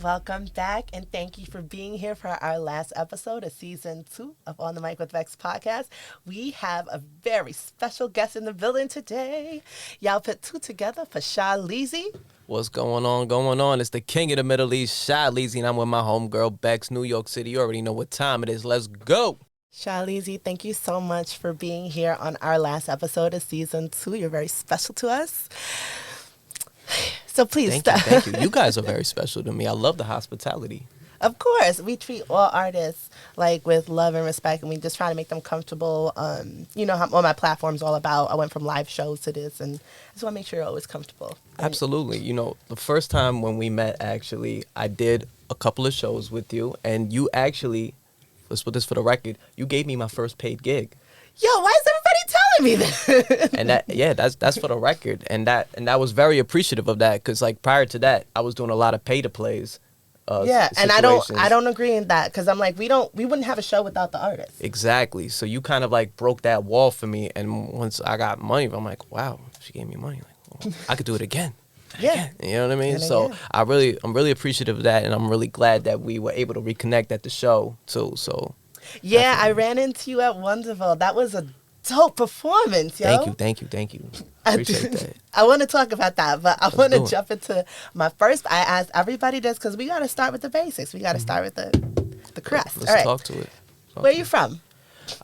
welcome back, and thank you for being here for our last episode of season 2 of On the Mic with Vex podcast. We have a very special guest in the building today. Y'all put two together for Sha Leezy. What's going on? Going on? It's the king of the Middle East, Sha Leezy, and I'm with my homegirl, Bex, New York City. You already know what time it is. Let's go. Sha Leezy, thank you so much for being here on our last episode of season 2. You're very special to us. So please Thank you. You guys are very special to me. I love the hospitality. Of course, we treat all artists like with love and respect, and we just try to make them comfortable. You know how what my platform's all about. I went from live shows to this, and I just want to make sure you're always comfortable. Absolutely. You know, the first time when we met, actually, I did a couple of shows with you, and you actually, let's put this for the record, you gave me my first paid gig. Yo, why is everybody telling me that? And that's for the record, and that was very appreciative of that, because like prior to that, I was doing a lot of pay to plays. Yeah, and I situations. don't agree in that, because I'm like, we wouldn't have a show without the artist. Exactly. So you kind of like broke that wall for me, and once I got money, I'm like, wow, she gave me money. Like, well, I could do it again. Yeah. You know what I mean? And So again. I'm really appreciative of that, and I'm really glad that we were able to reconnect at the show too. So Yeah, definitely. I ran into you at Wonderful. That was a dope performance, yo. Thank you. Appreciate that. I want to talk about that, but I want do to it. jump into my first. I asked everybody this because we got to start with the basics. We got to start with the crust. Let's All right. talk to it. Where you from?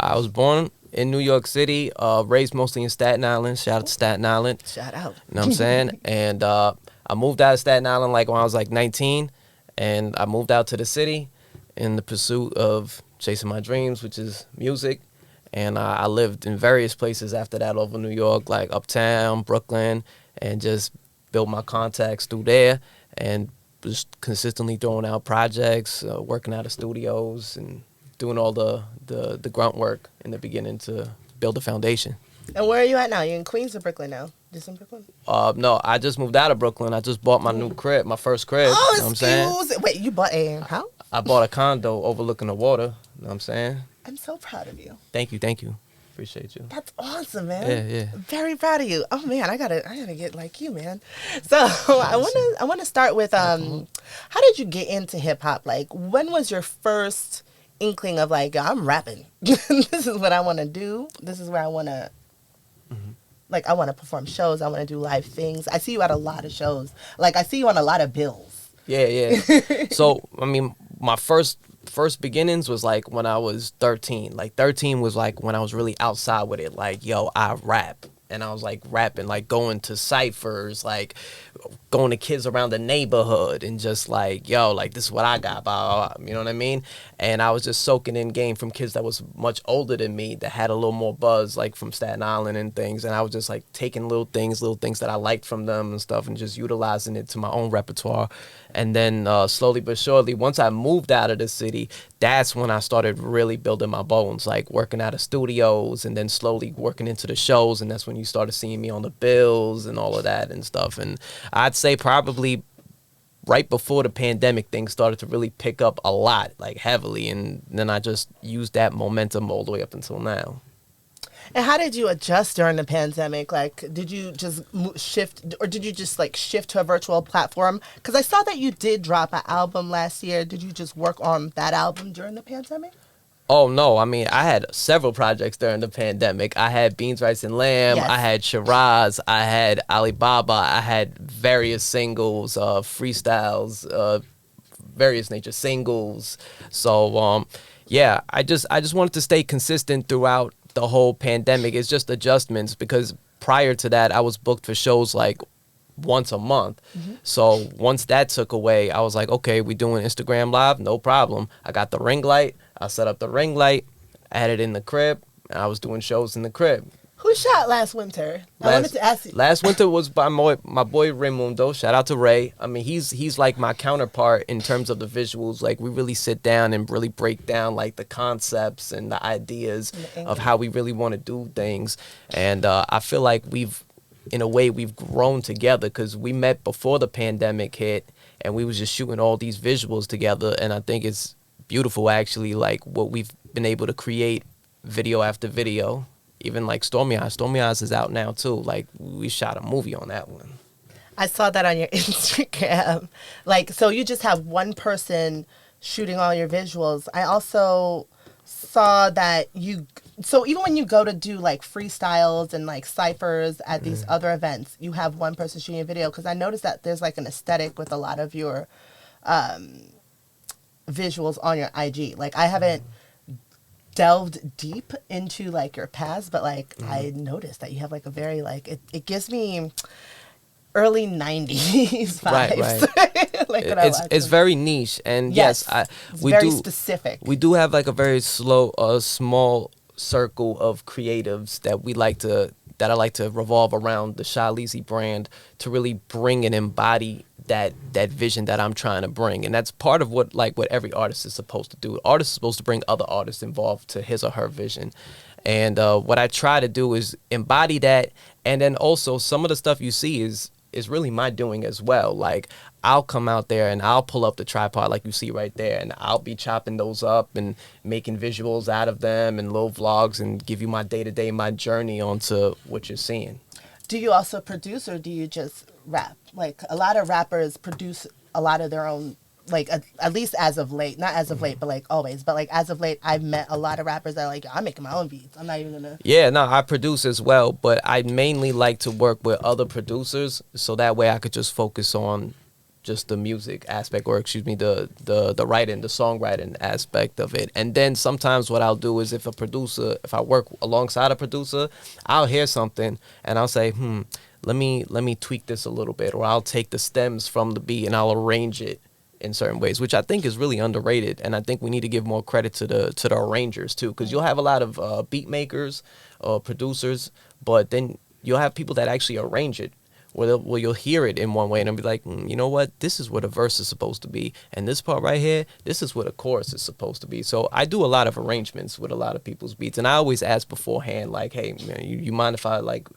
I was born in New York City, raised mostly in Staten Island. Shout out to Staten Island. Shout out. You know what I'm saying? And I moved out of Staten Island like when I was like 19, and I moved out to the city in the pursuit of chasing my dreams, which is music. And I lived in various places after that over New York, like Uptown, Brooklyn, and just built my contacts through there and just consistently throwing out projects, working out of studios, and doing all the grunt work in the beginning to build a foundation. And where are you at now? You in Queens or Brooklyn now? Just in Brooklyn? No, I just moved out of Brooklyn. I just bought my new crib, my first crib. Oh, You know what I'm saying? excuse. Wait, you bought a house? I bought a condo overlooking the water. You know what I'm saying? I'm so proud of you. Thank you. Appreciate you. That's awesome, man. Yeah. Very proud of you. Oh man, I gotta get like you, man. So I wanna start with how did you get into hip hop? Like, when was your first inkling of like, I'm rapping? This is what I want to do. This is where I want to. Like, I want to perform shows. I want to do live things. I see you at a lot of shows. Like, I see you on a lot of bills. Yeah. So, I mean, my first beginnings was like when I was 13. Like 13 was like when I was really outside with it. Like, yo, I rap. And I was like rapping, like going to ciphers, like going to kids around the neighborhood and just like, yo, like this is what I got, blah, blah, blah, you know what I mean? And I was just soaking in game from kids that was much older than me that had a little more buzz, like from Staten Island and things. And I was just like taking little things that I liked from them and stuff and just utilizing it to my own repertoire. And then slowly but surely, once I moved out of the city, that's when I started really building my bones, like working out of studios and then slowly working into the shows. And that's when you started seeing me on the bills and all of that and stuff. And I'd say probably right before the pandemic, things started to really pick up a lot, like heavily. And then I just used that momentum all the way up until now. And how did you adjust during the pandemic? Like, did you just shift, or did you just like shift to a virtual platform? Because I saw that you did drop an album last year. Did you just work on that album during the pandemic? Oh, no. I mean, I had several projects during the pandemic. I had Beans, Rice, and Lamb. Yes. I had Shiraz. I had Alibaba. I had various singles, freestyles, various nature singles. So, yeah, I just wanted to stay consistent throughout the whole pandemic. It's just adjustments because prior to that, I was booked for shows like once a month. So once that took away, I was like, okay, we doing Instagram Live? No problem. I got the ring light. I set up the ring light, had it in the crib, and I was doing shows in the crib. Who shot last winter? I wanted to ask you. Last winter was by my boy Raymundo. Shout out to Ray. I mean, he's like my counterpart in terms of the visuals. Like, we really sit down and really break down like the concepts and the ideas of how we really want to do things. And I feel like we've grown together because we met before the pandemic hit, and we was just shooting all these visuals together. And I think it's beautiful, actually, like what we've been able to create video after video. Even like Stormy Eyes. Stormy Eyes is out now too. Like, we shot a movie on that one. I saw that on your Instagram. Like, so you just have one person shooting all your visuals. I also saw that so even when you go to do like freestyles and like ciphers at these other events, you have one person shooting a video. Because I noticed that there's like an aesthetic with a lot of your visuals on your IG. Like, I haven't delved deep into like your past, but like I noticed that you have like a very like it gives me early 90s Right, vibes. right. Like when It's very niche, and yes, it's we very do specific. we do have like a very small circle of creatives that I like to revolve around the Sha Leezy brand to really bring and embody that vision that I'm trying to bring. And that's part of what every artist is supposed to do. Artist is supposed to bring other artists involved to his or her vision. And what I try to do is embody that, and then also some of the stuff you see is really my doing as well. Like, I'll come out there and I'll pull up the tripod like you see right there, and I'll be chopping those up and making visuals out of them and little vlogs and give you my day-to-day, my journey onto what you're seeing. Do you also produce, or do you just rap? Like, a lot of rappers produce a lot of their own, like, at least as of late. Not as of late, but like always. But like as of late, I've met a lot of rappers that are like, I'm making my own beats. I'm not even gonna. Yeah, no, I produce as well, but I mainly like to work with other producers so that way I could just focus on just the music aspect, or excuse me, the writing, the songwriting aspect of it. And then sometimes what I'll do is if I work alongside a producer, I'll hear something and I'll say, let me tweak this a little bit, or I'll take the stems from the beat and I'll arrange it in certain ways, which I think is really underrated. And I think we need to give more credit to the arrangers too, because you'll have a lot of beat makers, producers, but then you'll have people that actually arrange it. Where you'll hear it in one way and I'll be like, you know what, this is what a verse is supposed to be, and this part right here, this is what a chorus is supposed to be. So I do a lot of arrangements with a lot of people's beats, and I always ask beforehand, like, hey man, you mind if I like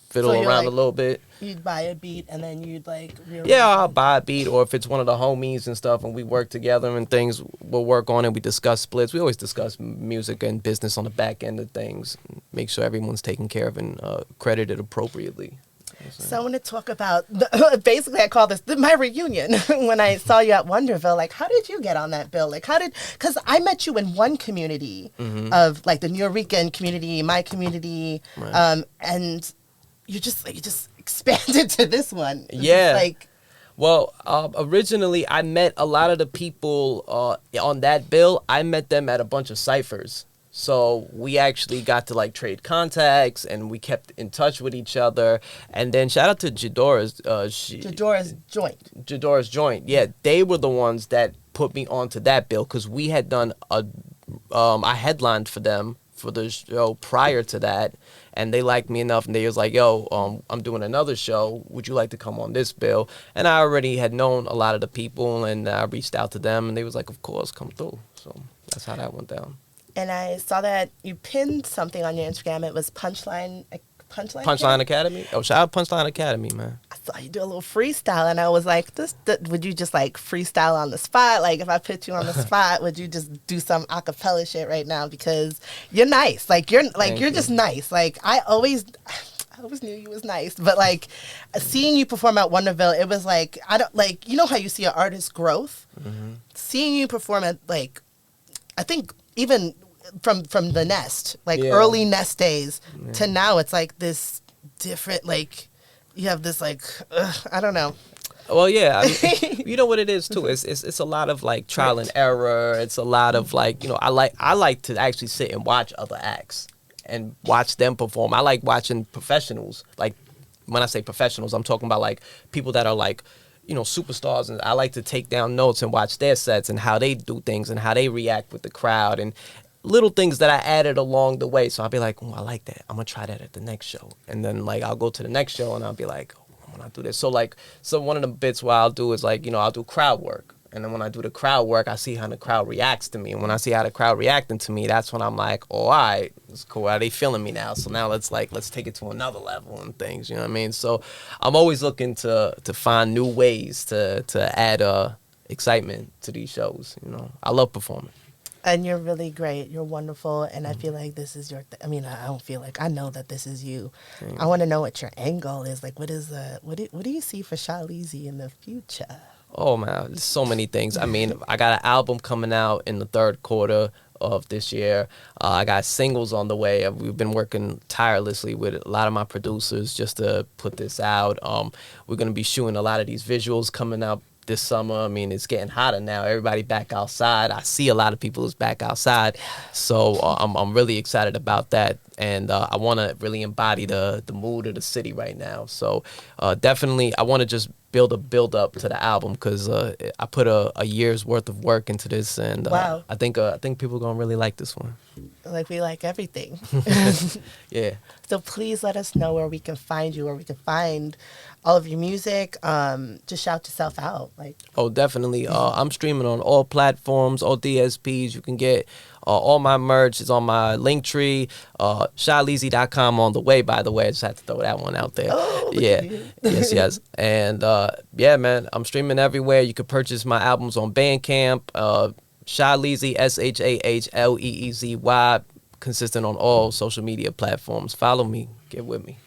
fiddle around a little bit? You'd buy a beat and then you'd like yeah, I'll buy a beat, or if it's one of the homies and stuff and we work together and things, we'll work on it. We discuss splits. We always discuss music and business on the back end of things, make sure everyone's taken care of and credited appropriately. So I want to talk about, basically I call this my reunion. When I saw you at Wonderville, like, how did you get on that bill? Like, because I met you in one community of like the Nuyorican community, my community, right. And you just expanded to this one. Yeah. Like, well, originally I met a lot of the people on that bill. I met them at a bunch of ciphers. So we actually got to like trade contacts and we kept in touch with each other. And then shout out to Jadora's Joint. Jadora's Joint. Yeah, they were the ones that put me onto that bill, because we had done I headlined for them for the show prior to that, and they liked me enough and they was like, yo, I'm doing another show, would you like to come on this bill? And I already had known a lot of the people, and I reached out to them and they was like, of course, come through. So that's how that went down. And I saw that you pinned something on your Instagram. It was Punchline Academy? Oh, shout out Punchline Academy, man. I saw you do a little freestyle, and I was like, would you just like freestyle on the spot? Like, if I put you on the spot, would you just do some acapella shit right now? Because you're nice. Like, you're just nice. Like, I always knew you was nice, but like seeing you perform at Wonderville, it was like, I don't like, you know how you see an artist's growth? Mm-hmm. Seeing you perform at, like, I think even from the Nest, like early Nest days to now, it's like this different, like, you have this like, I don't know. Well, yeah, I mean, you know what it is too. It's a lot of like trial and error. It's a lot of like, you know, I like to actually sit and watch other acts and watch them perform. I like watching professionals. Like, when I say professionals, I'm talking about like people that are like, you know, superstars, and I like to take down notes and watch their sets and how they do things and how they react with the crowd and little things that I added along the way. So I'll be like, oh, I like that. I'm gonna try that at the next show. And then like I'll go to the next show and I'll be like, oh, I'm gonna do this. So one of the bits what I'll do is like, you know, I'll do crowd work. And then when I do the crowd work, I see how the crowd reacts to me. And when I see how the crowd reacting to me, that's when I'm like, oh, all right, it's cool. Are they feeling me now? So now let's take it to another level and things, you know what I mean? So I'm always looking to find new ways to add excitement to these shows, you know. I love performing. And you're really great. You're wonderful. And I feel like this is your, I mean, I don't feel like, I know that this is you. I want to know what your end goal is. Like, what do you see for Sha Leezy in the future? Oh man, there's so many things. I mean, I got an album coming out in the third quarter of this year. I got singles on the way. We've been working tirelessly with a lot of my producers just to put this out. We're gonna be shooting a lot of these visuals coming out this summer. I mean, it's getting hotter now. Everybody back outside. I see a lot of people who's back outside, so I'm really excited about that. And I want to really embody the mood of the city right now. So definitely, I want to just build up to the album because I put a year's worth of work into this, and Wow. I think people are gonna really like this one. Like, we like everything. Yeah. So please let us know where we can find you, where we can find all of your music. Just shout yourself out. Like, Oh, definitely. I'm streaming on all platforms, all DSPs. You can get all my merch is on my Linktree, ShaLeezy.com on the way, by the way. I just had to throw that one out there. oh, look Yeah. at you. Yes. And yeah, man, I'm streaming everywhere. You can purchase my albums on Bandcamp, Sha Leezy, ShaHleezy, consistent on all social media platforms. Follow me, get with me.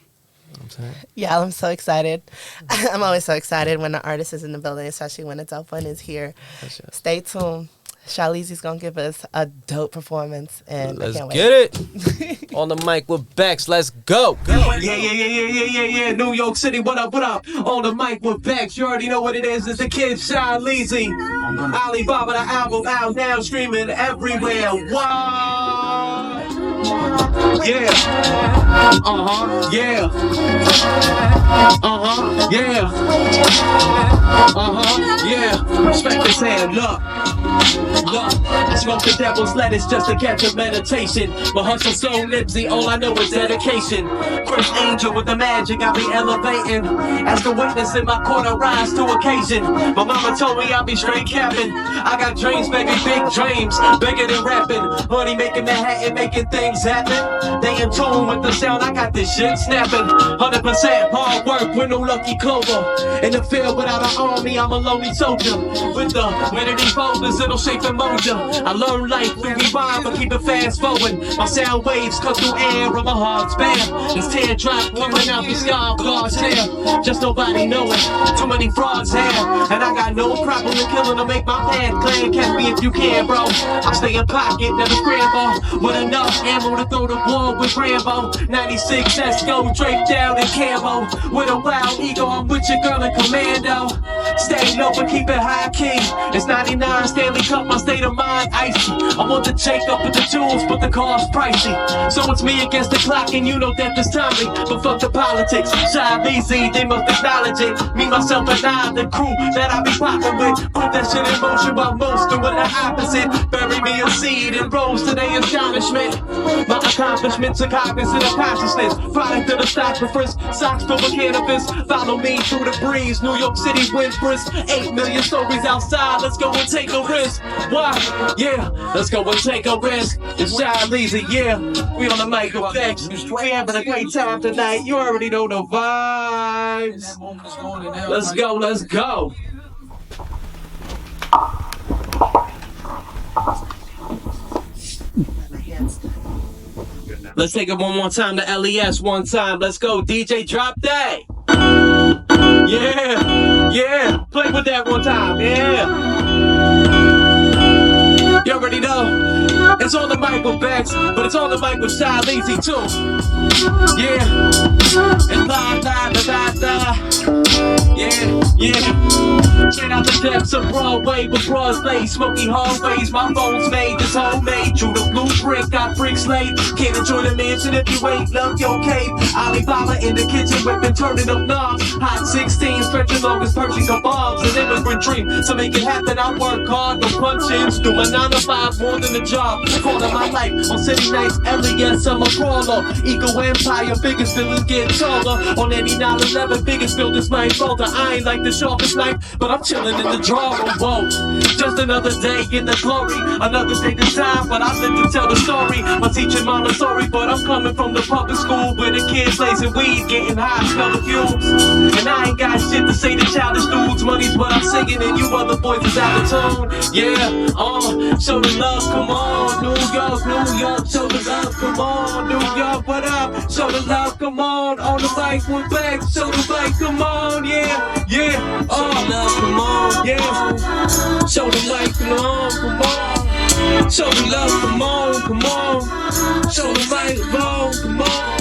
You know what I'm saying? Yeah, I'm so excited. I'm always so excited when the artist is in the building, especially when a dope one is here. That's it. Stay tuned. Sha Leezy's gonna give us a dope performance, and I Let's can't get wait. it. On the mic with Bex. Let's go. Yeah. New York City, what up? On the mic with Bex. You already know what it is. It's the kid, Sha Leezy. Alibaba, the album out now, streaming everywhere. Wow. Yeah. Yeah. Yeah. Yeah. Respect this hand, look. I smoke the devil's lettuce just to catch a meditation. But hustle so nipsy, all I know is dedication. First angel with the magic, I be elevating. As the witness in my court, I rise to occasion. My mama told me I'll be straight capping. I got dreams, baby, big dreams, bigger than rapping. Money making Manhattan, making things happen. They in tune with the sound, I got this shit snapping. 100% hard work with no lucky clover. In the field without an army, I'm a lonely soldier. With the vanity folders, it'll shape and mold ya. I learn life through rewind, but keep it fast forward. My sound waves cut through air and my heart's bare. This teardrop coming out the sky, God's hair. Just nobody know it. Too many frauds here. And I got no problem in killing to make my path clean. Catch me if you can, bro. I stay in pocket, never scramble. With enough ammo to throw the war with Rambo. 96 Esco draped down in camo. With a wild ego, I'm with your girl in commando. Stay low but keep it high key. It's 99 Stanley Cup, my state of mind icy. I want to take up with the tools, but the car's pricey. So it's me against the clock, and you know that this timely. But fuck the politics, Sha Leezy, they must acknowledge it. Me, myself, and I, the crew that I be popping with. Put that shit in motion, but most doing the opposite. Bury me a seed and rose to their astonishment. My accomplishments are cognizant of consciousness. Product of the stock for frisk, socks filled with cannabis. Follow me through the breeze, New York City wind brisk. 8 million stories outside, let's go and take a risk. Why? Yeah, let's go and take a risk. It's Sha Leezy, yeah. We on the mic with Bex. We having a great time tonight. You already know the vibes. Let's go, let's go. Let's take it one more time to LES one time. Let's go, DJ, drop that. Yeah. Play with that one time, yeah. You already know. It's on the mic with Bex, but it's on the mic with Sha Leezy too. Yeah. And yeah. Straight out the depths of Broadway with broad slate, smoky hallways. My phone's made, this homemade. Drew the blueprint, got bricks laid. Can't enjoy the mansion if you ain't love your cave. Alibaba in the kitchen, whipping, turning up knobs. Hot 16, stretching long as Persian kebabs. An immigrant dream, to make it happen, I work hard, no punch-ins. Do my 9 to 5 more than a job. Quarter my life on city nights, alias I'm a crawler. Ego empire, biggest villains get taller. On any 9/11, biggest buildings might falter. I ain't like the sharpest knife, but I'm chilling in the drawer. Whoa, just another day in the glory, another day this time, but I live to tell the story. My teacher Montessori, but I'm coming from the public school where the kids blazing weed, getting high, smelling fumes. And I ain't got shit to say to childish dudes. Money's what I'm singing, and you other boys is out of tune. Yeah, show the love, come on, New York, New York, show the love, come on, New York, what up? Show the love, come on the mic, we're back, show the mic, come on, yeah, yeah, show the love, come on, yeah, show the mic, come on, show the love, come on, show the mic, come on.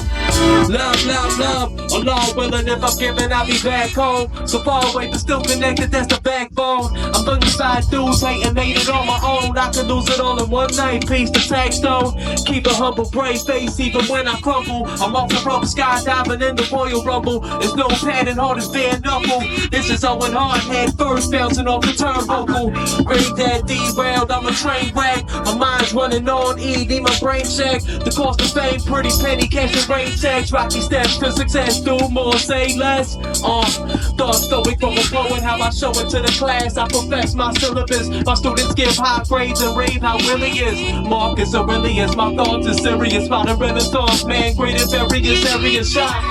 Love, love, love. Allah willing, if I'm giving, I'll be back home. So far away, but still connected, that's the backbone. I'm looking side dudes, hating, made it on my own. I could lose it all in one night, peace to tag stone. Keep a humble, brave face, even when I crumble. I'm off the rope, skydiving in the Royal Rumble. There's no padding, hard as bare knuckle. This is Owen Hard, head first, bouncing off the turnbuckle. Great dad derailed, I'm a train wreck. My mind's running on E, need my brain check. The cost of fame, pretty penny, cash and rain checks. Rocky steps to success, do more, say less. Thoughts stoic from a poet, how I show it to the class. I profess my syllabus. My students give high grades and rave how really is. Marcus Aurelius, my thoughts are serious. About a renaissance man, great and various areas shot.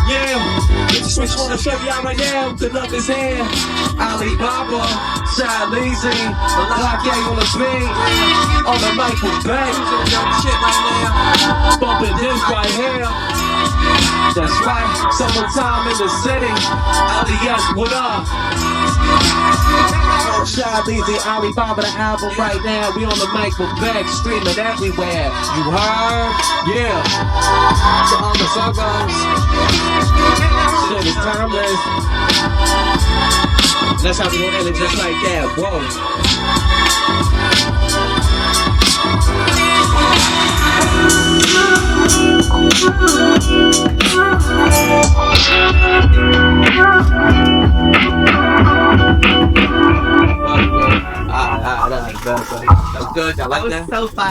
Yeah, it's a switch wanna show you out right now. The love is here. Alibaba, Sha Leezy, the Lock Gang on the beat. On the mic, we're back. Shit right now. Bumping this right here. That's right, summertime in the city. Alias, what up? Sha Leezy, Alibaba, the album right now. We on the mic, we're back, streaming everywhere. You heard? Yeah. So on the suburbs. Shit is timeless. That's how we gonna end it, just like that. Whoa. That's good. I like that. So fire.